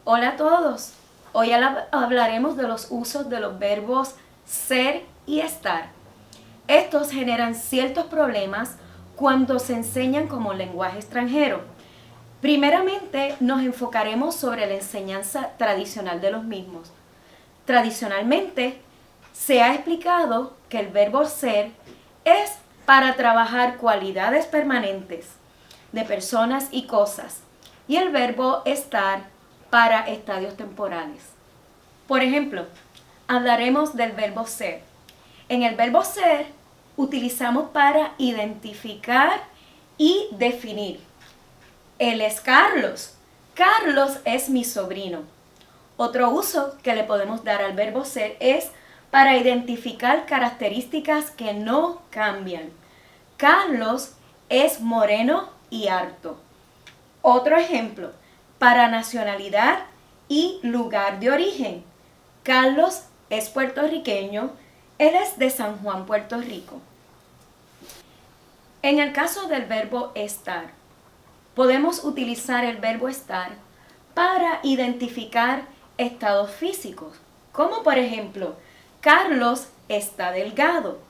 Hola a todos. Hoy hablaremos de los usos de los verbos ser y estar. Estos generan ciertos problemas cuando se enseñan como lenguaje extranjero. Primeramente nos enfocaremos sobre la enseñanza tradicional de los mismos. Tradicionalmente se ha explicado que el verbo ser es para trabajar cualidades permanentes de personas y cosas y el verbo estar para estadios temporales. Por ejemplo, hablaremos del verbo ser. En el verbo ser utilizamos para identificar y definir. Él es Carlos. Carlos es mi sobrino. Otro uso que le podemos dar al verbo ser es para identificar características que no cambian. Carlos es moreno y alto. Otro ejemplo, para nacionalidad y lugar de origen. Carlos es puertorriqueño, él es de San Juan, Puerto Rico. En el caso del verbo estar, podemos utilizar el verbo estar para identificar estados físicos, como por ejemplo, Carlos está delgado.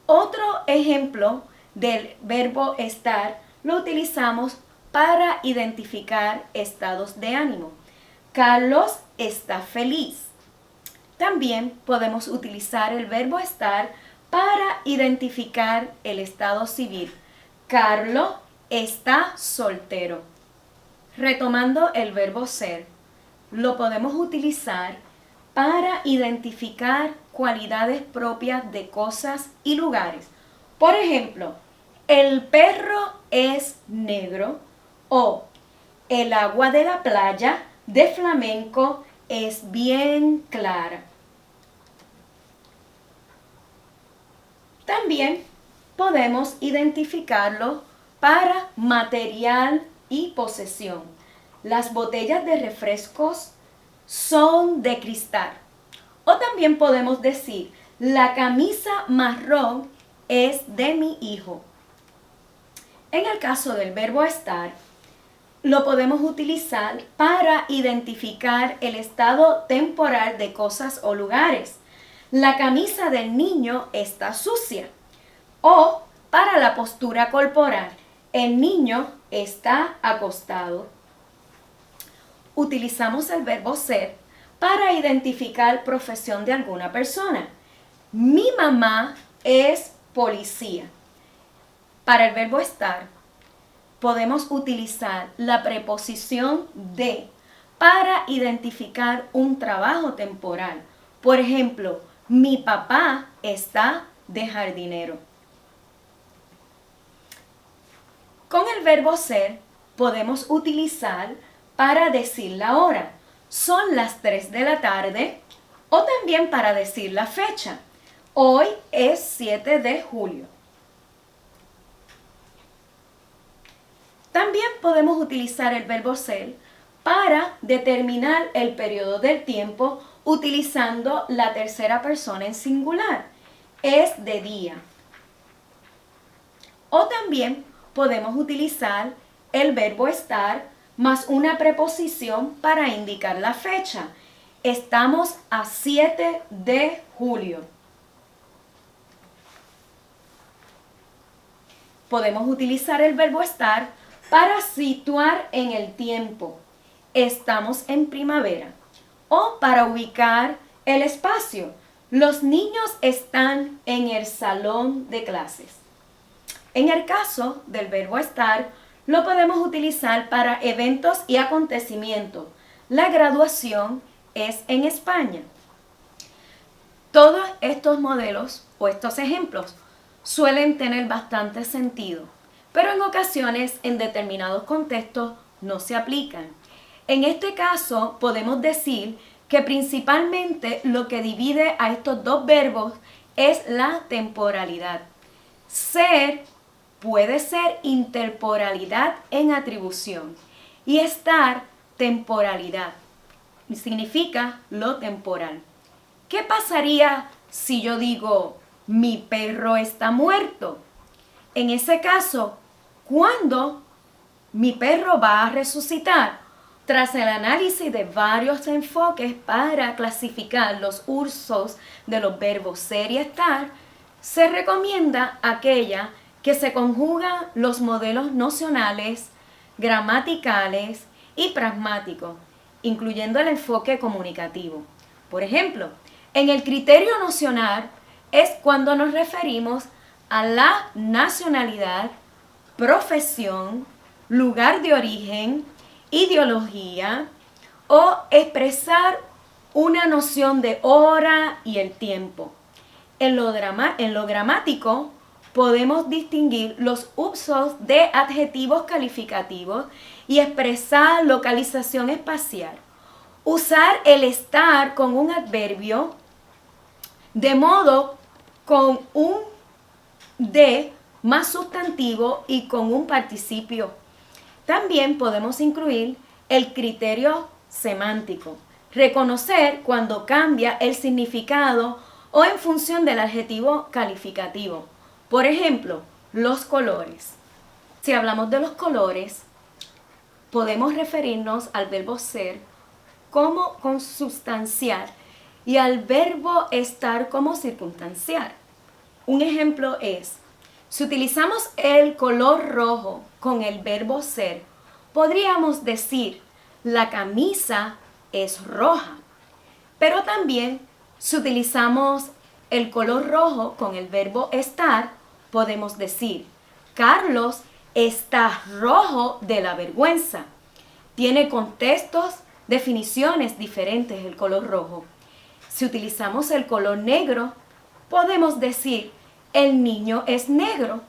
Otro ejemplo del verbo estar lo utilizamos para identificar estados de ánimo. Carlos está feliz. También podemos utilizar el verbo estar para identificar el estado civil. Carlos está soltero. Retomando el verbo ser, lo podemos utilizar para identificar cualidades propias de cosas y lugares. Por ejemplo, el perro es negro o el agua de la playa de Flamenco es bien clara. También podemos identificarlo para material y posesión. Las botellas de refrescos son de cristal. O también podemos decir, la camisa marrón es de mi hijo. En el caso del verbo estar, lo podemos utilizar para identificar el estado temporal de cosas o lugares. La camisa del niño está sucia. O para la postura corporal, el niño está acostado. Utilizamos el verbo ser para identificar profesión de alguna persona. Mi mamá es policía. Para el verbo estar, podemos utilizar la preposición de para identificar un trabajo temporal. Por ejemplo, mi papá está de jardinero. Con el verbo ser podemos utilizar para decir la hora. Son las 3 de la tarde o también para decir la fecha. Hoy es 7 de julio. También podemos utilizar el verbo ser para determinar el periodo del tiempo utilizando la tercera persona en singular. Es de día. O también podemos utilizar el verbo estar más una preposición para indicar la fecha. Estamos a 7 de julio. Podemos utilizar el verbo estar para situar en el tiempo. Estamos en primavera. O para ubicar el espacio. Los niños están en el salón de clases. En el caso del verbo estar, lo podemos utilizar para eventos y acontecimientos. La graduación es en España. Todos estos modelos o estos ejemplos suelen tener bastante sentido, pero en ocasiones, en determinados contextos, no se aplican. En este caso, podemos decir que principalmente lo que divide a estos dos verbos es la temporalidad. Ser puede ser interporalidad en atribución y estar temporalidad. Significa lo temporal. ¿Qué pasaría si yo digo mi perro está muerto? En ese caso, ¿cuándo mi perro va a resucitar? Tras el análisis de varios enfoques para clasificar los usos de los verbos ser y estar, se recomienda aquella que se conjugan los modelos nocionales, gramaticales y pragmáticos, incluyendo el enfoque comunicativo. Por ejemplo, en el criterio nocional es cuando nos referimos a la nacionalidad, profesión, lugar de origen, ideología o expresar una noción de hora y el tiempo. En lo gramático podemos distinguir los usos de adjetivos calificativos y expresar localización espacial. Usar el estar con un adverbio de modo con un de más sustantivo y con un participio. También podemos incluir el criterio semántico, reconocer cuando cambia el significado o en función del adjetivo calificativo. Por ejemplo, los colores. Si hablamos de los colores, podemos referirnos al verbo ser como consubstancial y al verbo estar como circunstancial. Un ejemplo es, si utilizamos el color rojo con el verbo ser, podríamos decir, la camisa es roja. Pero también, si utilizamos el color rojo con el verbo estar, podemos decir, Carlos está rojo de la vergüenza. Tiene contextos, definiciones diferentes el color rojo. Si utilizamos el color negro, podemos decir, el niño es negro.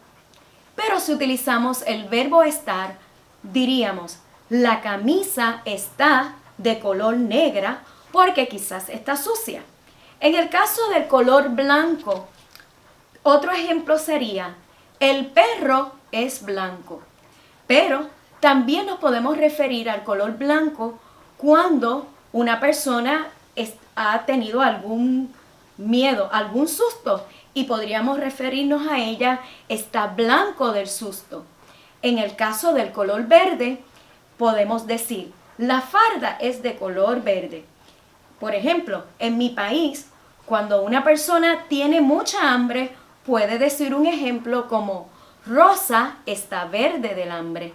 Pero si utilizamos el verbo estar, diríamos, la camisa está de color negra porque quizás está sucia. En el caso del color blanco, otro ejemplo sería, el perro es blanco. Pero también nos podemos referir al color blanco cuando una persona ha tenido algún miedo, algún susto, y podríamos referirnos a ella, está blanco del susto. En el caso del color verde, podemos decir, la farda es de color verde. Por ejemplo, en mi país, cuando una persona tiene mucha hambre, puede decir un ejemplo como, Rosa está verde del hambre.